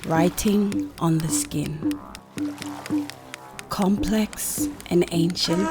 Writing on the skin. Complex and ancient.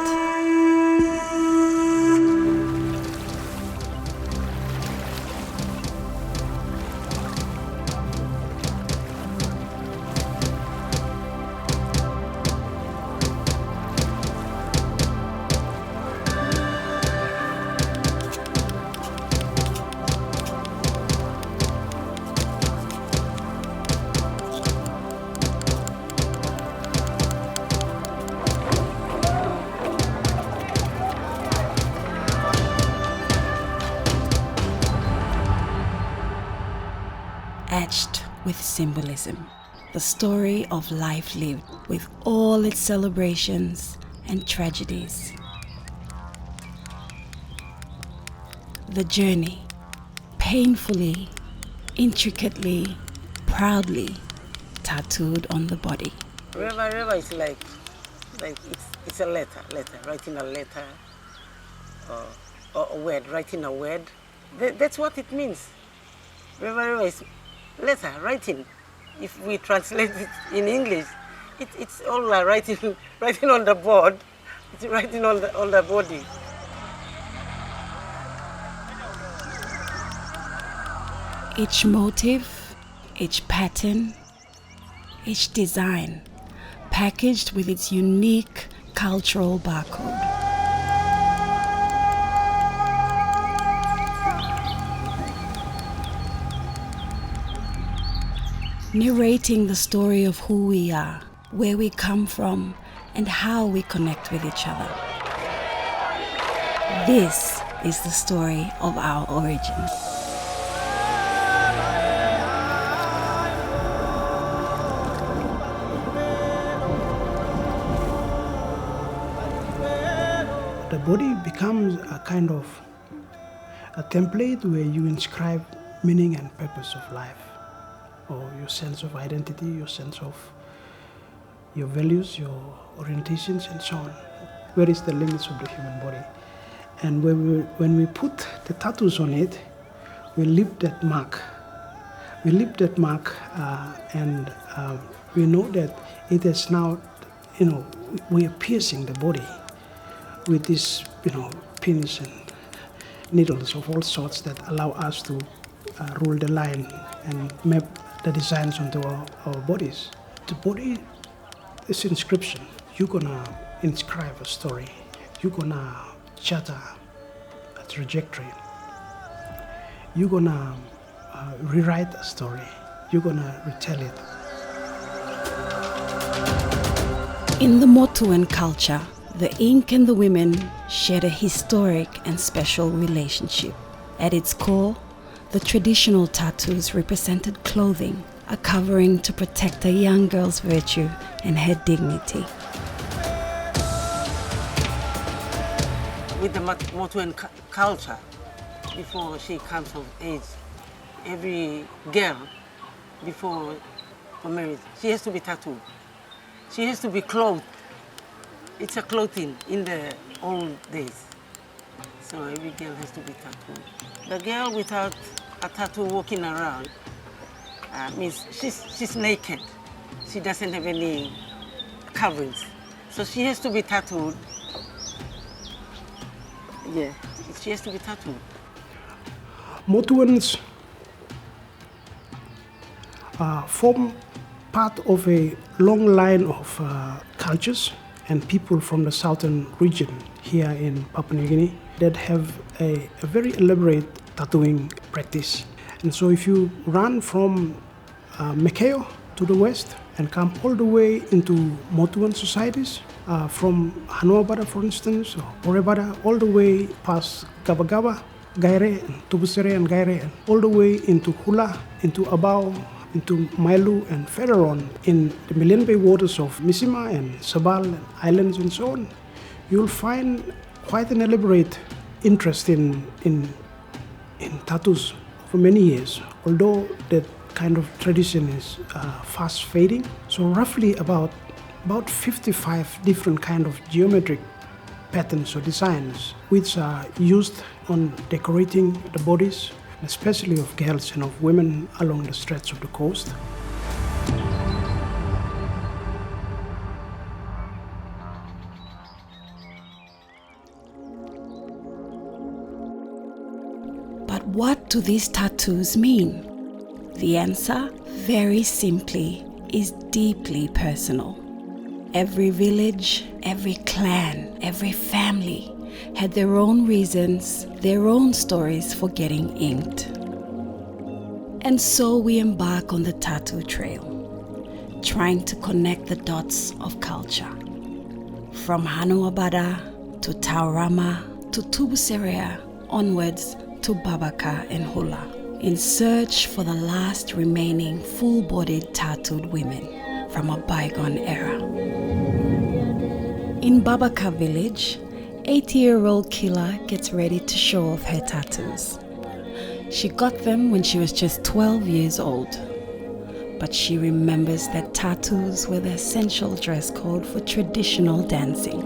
Etched with symbolism, the story of life lived with all its celebrations and tragedies. The journey, painfully, intricately, proudly tattooed on the body. Reva is like it's a letter, writing a letter, or a word, writing a word. That's what it means. Reva is letter, writing. If we translate it in English, it's all like writing on the board. It's writing on the body. Each motif, each pattern, each design, packaged with its unique cultural barcode. Narrating the story of who we are, where we come from, and how we connect with each other. This is the story of our origins. The body becomes a kind of a template where you inscribe meaning and purpose of life, or your sense of identity, your sense of your values, your orientations, and so on. Where is the limits of the human body? And when we put the tattoos on it, we leave that mark. We leave that mark, and we know that it is now, we are piercing the body with these, pins and needles of all sorts that allow us to rule the line and map the designs onto our bodies. The body is inscription. You're gonna inscribe a story. You're gonna charter a trajectory. You're gonna rewrite a story. You're gonna retell it. In the Motuan culture, the ink and the women shared a historic and special relationship. At its core, the traditional tattoos represented clothing, a covering to protect a young girl's virtue and her dignity. With the Motuan culture, before she comes of age, every girl, before marriage, she has to be tattooed. She has to be clothed. It's a clothing in the old days. So every girl has to be tattooed. The girl without a tattoo walking around means she's naked. She doesn't have any coverings. So she has to be tattooed. Yeah, she has to be tattooed. Motuans form part of a long line of cultures and people from the southern region here in Papua New Guinea that have a very elaborate tattooing practice. And so if you run from Mekeo to the west and come all the way into Motuan societies, from Hanuabada, for instance, or Orebada, all the way past Gaba, Gaire, and Tubusere and Gaire, and all the way into Hula, into Abao, into Mailu and Federon, in the Million Bay waters of Misima and Sabal and islands and so on, you'll find quite an elaborate interest in tattoos for many years, although that kind of tradition is fast fading. So roughly about about 55 different kind of geometric patterns or designs which are used on decorating the bodies, especially of girls and of women along the stretch of the coast. But what do these tattoos mean? The answer, very simply, is deeply personal. Every village, every clan, every family had their own reasons, their own stories for getting inked. And so we embark on the tattoo trail, trying to connect the dots of culture. From Hanuabada to Taurama to Tubuserea, onwards to Babaka and Hula, in search for the last remaining full-bodied tattooed women from a bygone era. In Babaka village, 80-year-old Kila gets ready to show off her tattoos. She got them when she was just 12 years old, but she remembers that tattoos were the essential dress code for traditional dancing.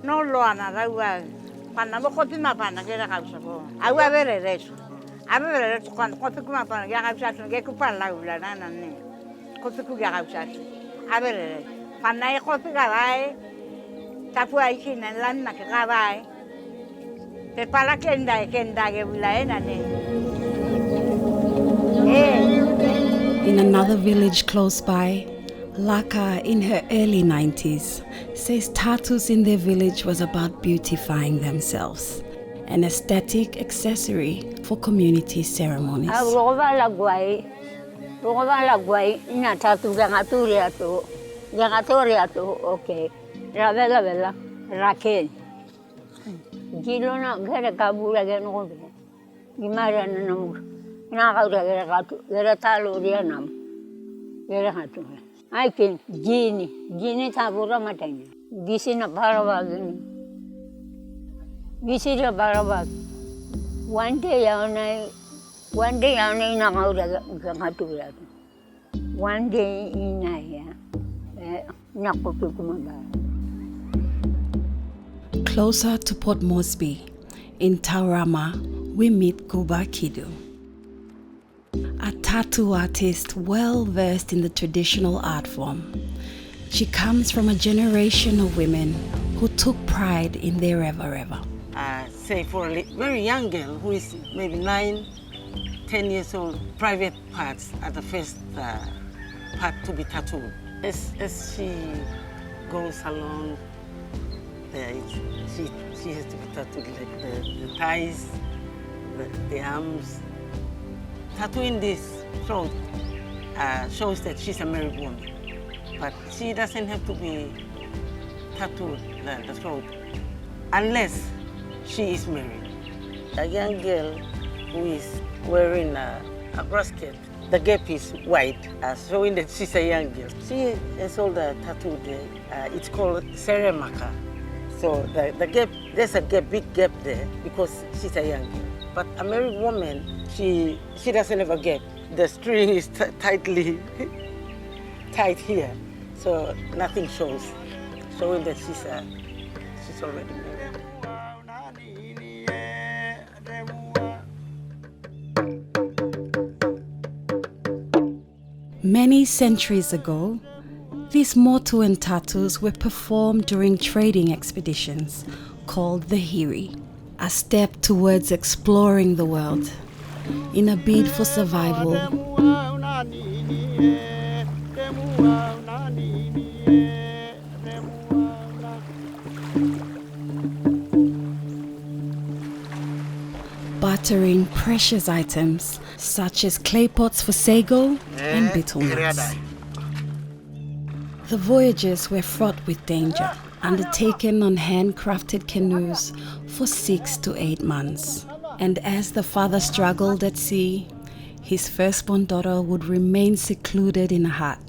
No lo ana raua pana mo kopi mapana kera Kalsa Blo. Au avere reso. Avere reso quando kopi mapana ya Kalsa ke kupa la ula nana ne. Kopi ku ya Kalsa. Avere reso. Pana e kopi ga vai. Tapu ai kina lan na ka vai. Pe pala kenda ke ula ena ne. In another village close by, Laka, in her early 90s, says tattoos in their village was about beautifying themselves, an aesthetic accessory for community ceremonies. Ina tattoo okay. Vela, Raquel. Gilona, get a kabula again, Gimara Namur. Now, get a talo, get a hatu. I can Gini Tabura Matanya. This in a Baravag. This is a Baravag. One day I know Gatu. One day in a Nakotukumaba. Closer to Port Moresby, in Taurama, we meet Guba Kidu, a tattoo artist well versed in the traditional art form. She comes from a generation of women who took pride in their ever. Say for a very young girl who is maybe 9, 10 years old, private parts are the first part to be tattooed. As she goes along, she has to be tattooed like the thighs, the arms. Tattooing this throat shows that she's a married woman, but she doesn't have to be tattooed the throat unless she is married. A young girl who is wearing a basket, the gap is wide, showing that she's a young girl. She has all the tattooed, it's called seremaka. So the gap, there's a big gap there because she's a young girl. But a married woman, she doesn't have a gap. The string is tightly tight here, so nothing shows, showing that she's already married. Many centuries ago, these Motuan tattoos were performed during trading expeditions called the Hiri, a step towards exploring the world in a bid for survival. Bartering precious items such as clay pots for sago and betel nuts. The voyages were fraught with danger, undertaken on handcrafted canoes for 6 to 8 months. And as the father struggled at sea, his firstborn daughter would remain secluded in a hut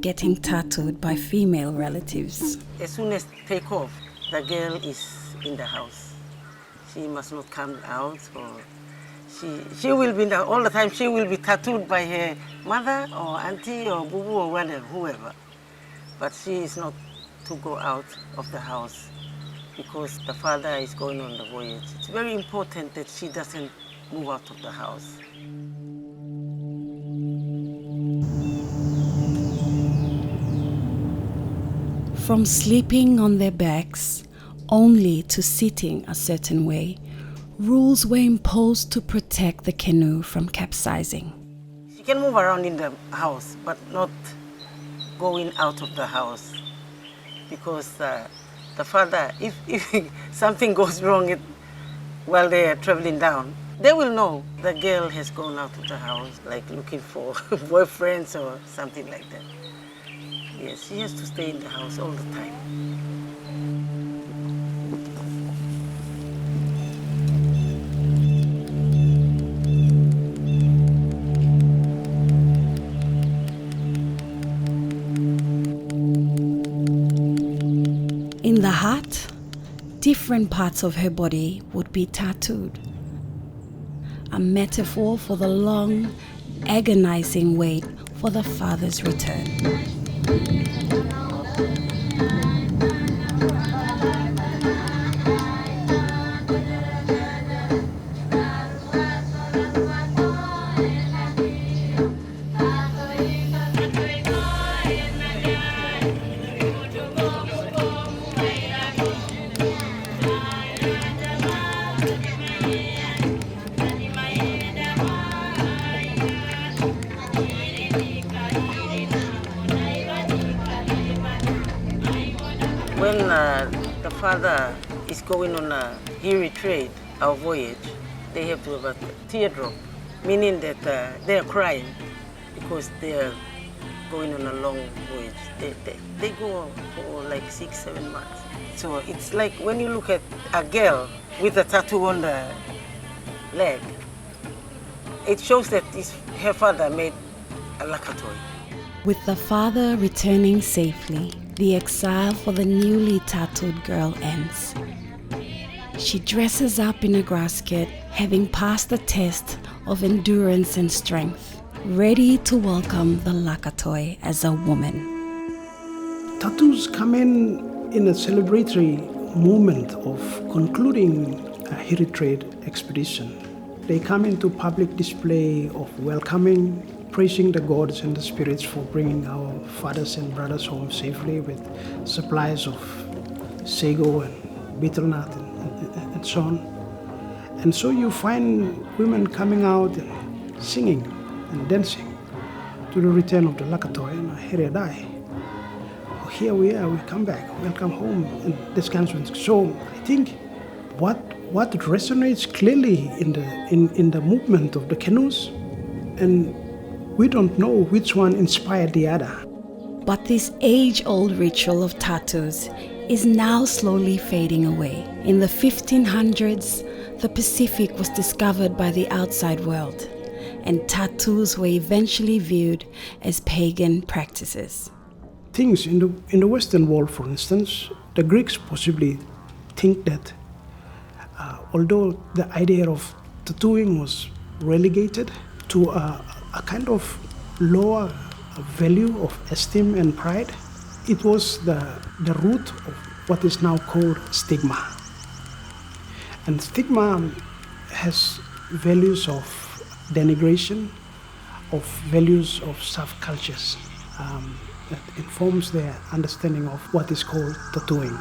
getting tattooed by female relatives. As soon as take off, the girl is in the house. She must not come out, or she will be all the time. She will be tattooed by her mother or auntie or boo or whatever, whoever. But she is not to go out of the house because the father is going on the voyage. It's very important that she doesn't move out of the house. From sleeping on their backs only to sitting a certain way, rules were imposed to protect the canoe from capsizing. She can move around in the house, but not going out of the house, because the father, if something goes wrong while they are traveling down, they will know the girl has gone out of the house, like looking for boyfriends or something like that. Yes, she has to stay in the house all the time. In the heart, different parts of her body would be tattooed. A metaphor for the long, agonizing wait for the father's return. When the father is going on a retreat, our voyage, they have to have a teardrop, meaning that they are crying because they are going on a long voyage. They go for like 6-7 months. So it's like when you look at a girl with a tattoo on the leg, it shows that her father made a laka toy. With the father returning safely, the exile for the newly tattooed girl ends. She dresses up in a grass skirt, having passed the test of endurance and strength, ready to welcome the lakatoi as a woman. Tattoos come in a celebratory moment of concluding a heritage expedition. They come into public display of welcoming, praising the gods and the spirits for bringing our fathers and brothers home safely with supplies of sago and betel nut and so on. And so you find women coming out and singing and dancing to the return of the lakatoi and Heredai. Oh, here we are, we come back, welcome home, and this kind of thing. So I think what resonates clearly in the movement of the canoes, and we don't know which one inspired the other. But this age-old ritual of tattoos is now slowly fading away. In the 1500s, the Pacific was discovered by the outside world, and tattoos were eventually viewed as pagan practices. Things in the Western world, for instance, the Greeks possibly think that although the idea of tattooing was relegated to a kind of lower value of esteem and pride, it was the root of what is now called stigma. And stigma has values of denigration, of values of subcultures that informs their understanding of what is called tattooing.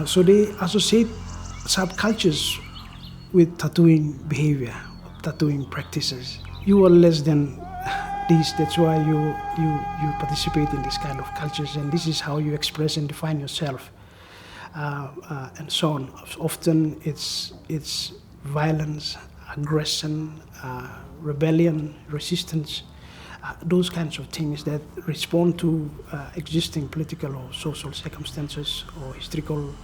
So they associate subcultures with tattooing behavior, tattooing practices. You are less than this, that's why you participate in this kind of cultures, and this is how you express and define yourself, and so on. Often it's violence, aggression, rebellion, resistance, those kinds of things that respond to existing political or social circumstances or historical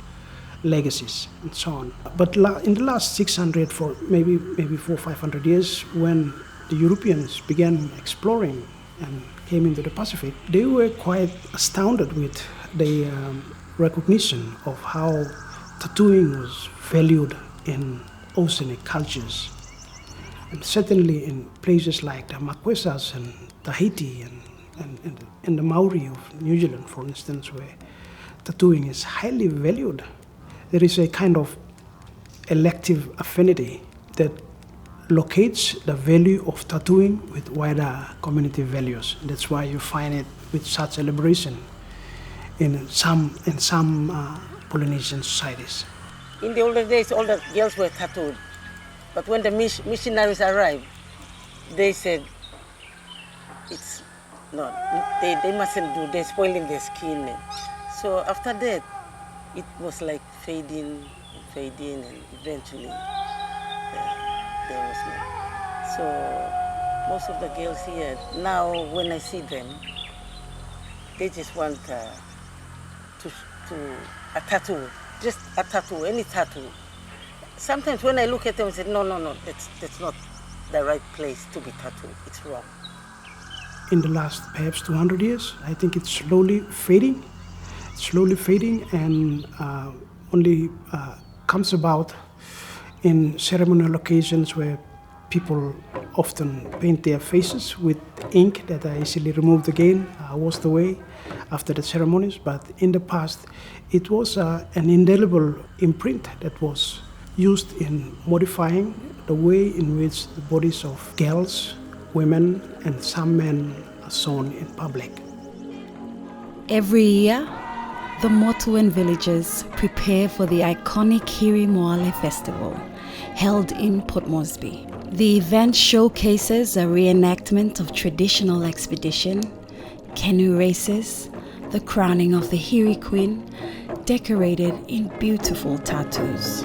legacies and so on. But in the last 600, for maybe 400-500 years, when the Europeans began exploring and came into the Pacific, they were quite astounded with the recognition of how tattooing was valued in oceanic cultures. And certainly in places like the Marquesas and Tahiti and the Maori of New Zealand, for instance, where tattooing is highly valued, there is a kind of elective affinity that locates the value of tattooing with wider community values. That's why you find it with such celebration in some Polynesian societies. In the older days, all the girls were tattooed. But when the missionaries arrived, they said, it's not, they mustn't do, they're spoiling their skin. So after that, it was like fading, and eventually there was no. So most of the girls here, now when I see them, they just want a tattoo, just a tattoo, any tattoo. Sometimes when I look at them, I say, no, that's not the right place to be tattooed. It's wrong. In the last perhaps 200 years, I think it's slowly fading. And only comes about in ceremonial occasions where people often paint their faces with ink that are easily removed again, washed away after the ceremonies. But in the past, it was an indelible imprint that was used in modifying the way in which the bodies of girls, women, and some men are sewn in public. Every year, the Motuan villagers prepare for the iconic Hiri Moale Festival, held in Port Moresby. The event showcases a reenactment of traditional expedition, canoe races, the crowning of the Hiri Queen, decorated in beautiful tattoos.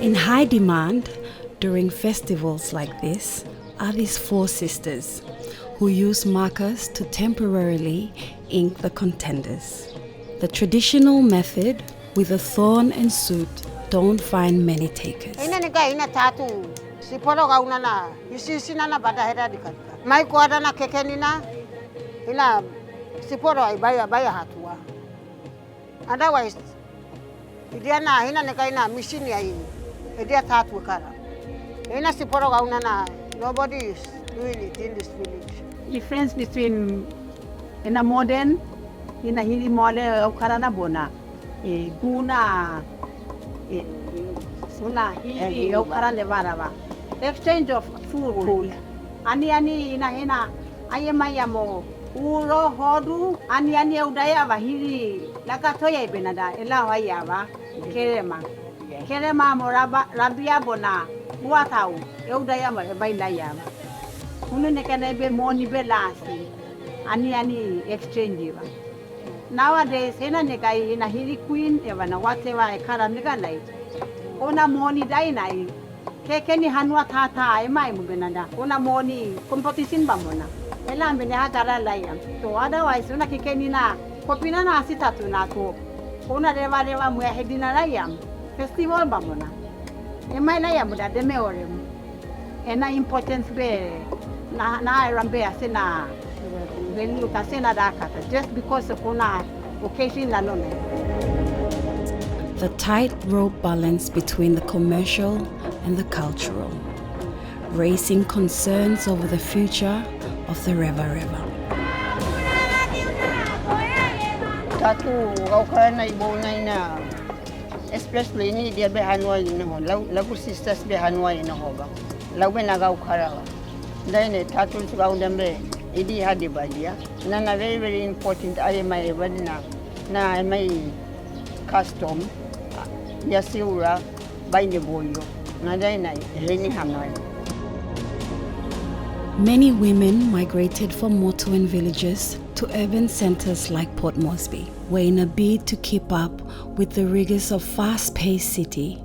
In high demand during festivals like this are these four sisters who use markers to temporarily ink the contenders. The traditional method with a thorn and soot don't find many takers. Otherwise, nobody is doing it in this village. Difference between in a modern, in a Hiri Moale Karana Bona, Guna, Suna, Okara Levarava. Exchange of food. Ani in a hena, Ayamayamo, Uro Hodu, Ani Udayava, Hiri, Lakatoya Benada, Elawayava, Kerema. Kerema Moraba, Rabia Bona, Guba Tau, Eudayama, Bainayama. Unekanabe Moni Belasi, Ani exchange. Nowadays, Hena Negai in a Hiri Queen, Evana, whatever I Karamega light. Ona Moni Dainai, Kekeni Hanwa Tata, Emai Mubenada, Ona Moni, competition Bamona, Elam Benahara Lion. So otherwise, Una Kikenina, Popinana Sitatunato, Ona Reva Muehedina Layam. Festival Bamona. Emai Layamuda de Meorem. And importance be na Rambe Asena Venu Casena Dakata, just because of Ona occasion alone. The tightrope balance between the commercial and the cultural, raising concerns over the future of the River. Tattoo, Okana Ibonaina. Especially ni dia be Hanoi in ho lagu sisters be Hanoi in hoba lagu na gau khara dai tattoo to gau dembe idi hadi badia nana very important I my badina na my custom ya siura by the boyo Many women migrated from Motuan villages to urban centers like Port Moresby, where in a bid to keep up with the rigors of fast-paced city,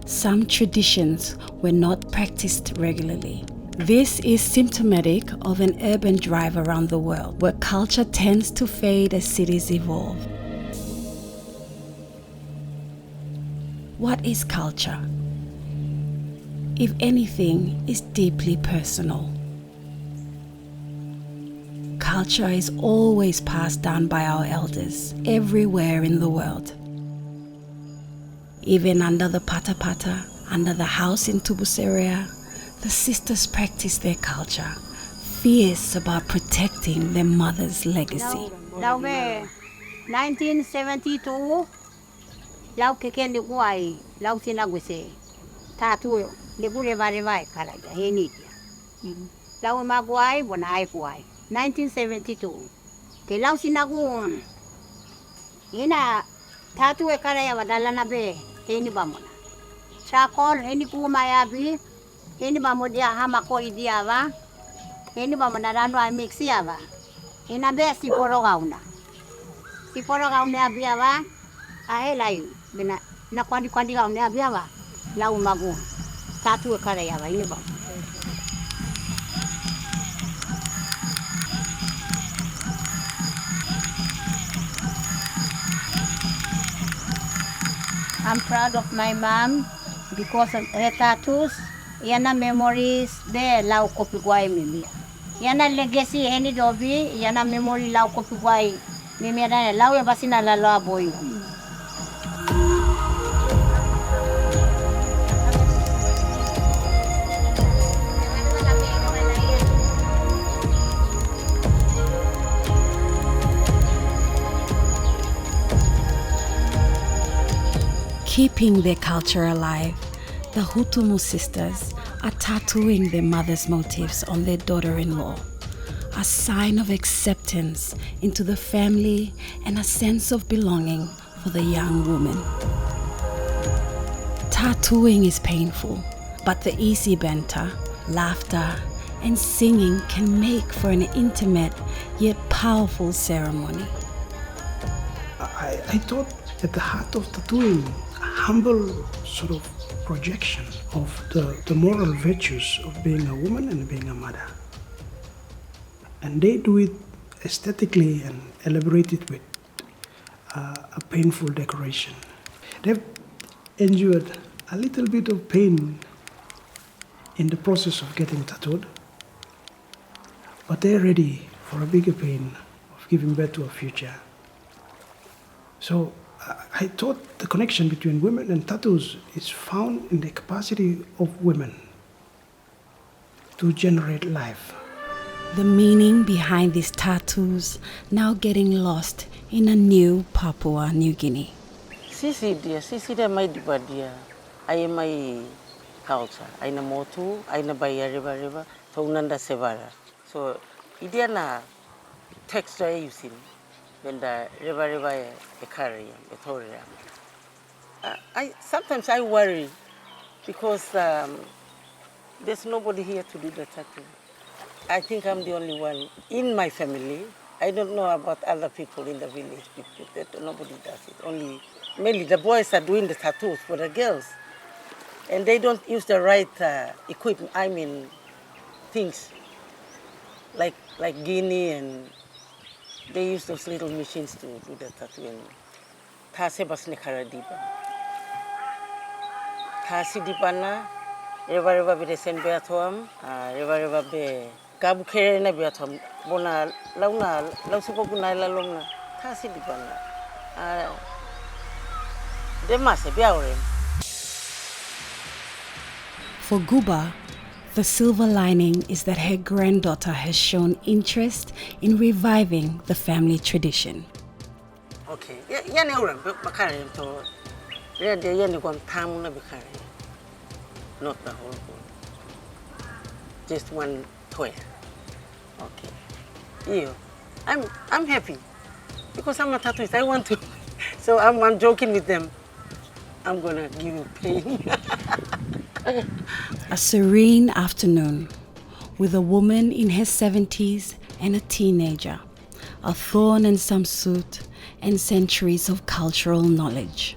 some traditions were not practiced regularly. This is symptomatic of an urban drive around the world, where culture tends to fade as cities evolve. What is culture? If anything, is deeply personal. Culture is always passed down by our elders everywhere in the world. Even under the pata, under the house in Tubuseria, the sisters practice their culture, fierce about protecting their mother's legacy. Lau me 1972, lau keke ni kuai, lau sinagwese. Tattoo ni kule vai karaja, heni dia. Lau maguai, bona ai kuai. 1972. Ke lau sinagu. Ina tattoo e karaya wadala na be, heni bamona. Chakol, heni kumayabi, heni bamodia hamako idiava, heni bamona rano ai mixiava. Ina be si poro gauna. Si poro gauna abiava, ahela bina na kwandi gauna abiava, lau magu. Tattoo e karaya wa, heni bamona. I'm proud of my mom because of her tattoos. Yana memories there lau kopiguai mimi. Yana legacy any dobi yana memory lau kopiguai mimi na lau ya basina la loa boy. Keeping their culture alive, the Hutumu sisters are tattooing their mother's motifs on their daughter-in-law, a sign of acceptance into the family and a sense of belonging for the young woman. Tattooing is painful, but the easy banter, laughter, and singing can make for an intimate yet powerful ceremony. I thought at the heart of tattooing, humble sort of projection of the moral virtues of being a woman and being a mother. And they do it aesthetically and elaborate it with a painful decoration. They've endured a little bit of pain in the process of getting tattooed, but they're ready for a bigger pain of giving birth to a future. So I thought the connection between women and tattoos is found in the capacity of women to generate life. The meaning behind these tattoos now getting lost in a new Papua New Guinea. Sisi dia mai diba dia. Ai mai culture, ai na Motu, ai na Baya river, so unanda sevara. So idia na texture using. When the river ekariam, etoriam. Sometimes I worry because there's nobody here to do the tattoo. I think I'm the only one in my family. I don't know about other people in the village. Nobody does it. Mainly the boys are doing the tattoos for the girls, and they don't use the right equipment. I mean, things like guinea and. They use those little machines to do the tattooing. Tase bas nekara diba. Tase diba na, reva be sen be atoam, reva be kabu kere na be atoam. Bona lau supo guna lalom na. Tase diba na. Demase be aurem. For Guba, the silver lining is that her granddaughter has shown interest in reviving the family tradition. Okay, yani ura bakare to rede yani kon tamu na bakare. Not the whole one. Just one toy. Okay. You, I'm happy because I'm a tattooist. I want to, so I'm joking with them. I'm gonna give you pain. A serene afternoon with a woman in her 70s and a teenager, a thorn and some soot, and centuries of cultural knowledge.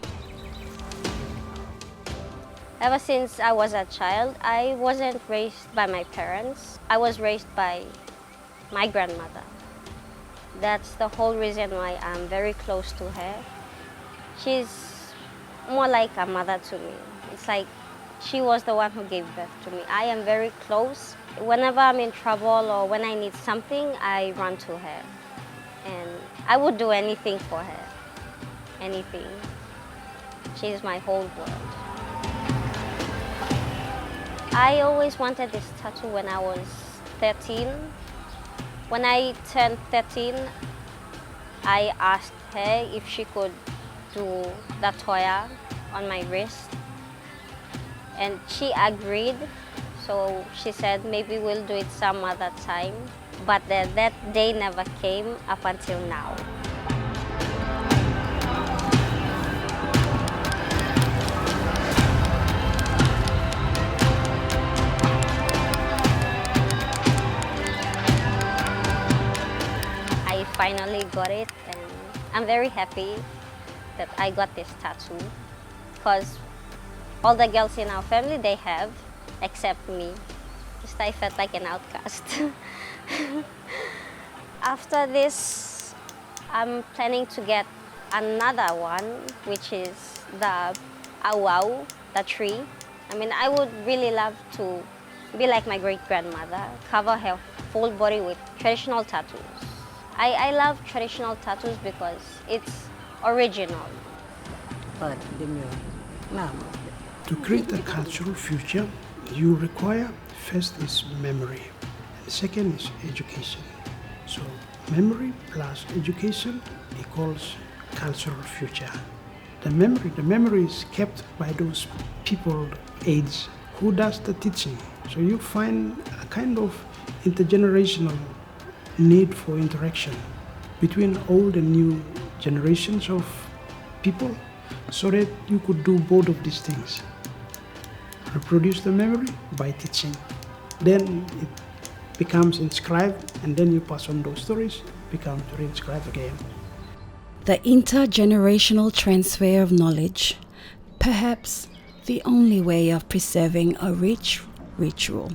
Ever since I was a child, I wasn't raised by my parents. I was raised by my grandmother. That's the whole reason why I'm very close to her. She's more like a mother to me. It's like she was the one who gave birth to me. I am very close. Whenever I'm in trouble or when I need something, I run to her. And I would do anything for her. Anything. She's my whole world. I always wanted this tattoo when I was 13. When I turned 13, I asked her if she could do the toya on my wrist. And she agreed. So she said maybe we'll do it some other time. But that day never came up until now. I finally got it, and I'm very happy that I got this tattoo because all the girls in our family, they have, except me. Just I felt like an outcast. After this, I'm planning to get another one, which is the awau, the tree. I mean, I would really love to be like my great-grandmother, cover her full body with traditional tattoos. I love traditional tattoos because it's original. To create a cultural future, you require first is memory, and second is education. So memory plus education equals cultural future. The memory is kept by those people age who does the teaching. So you find a kind of intergenerational need for interaction between old and new generations of people so that you could do both of these things. Reproduce the memory by teaching. Then it becomes inscribed, and then you pass on those stories, become reinscribed again. The intergenerational transfer of knowledge, perhaps the only way of preserving a rich ritual.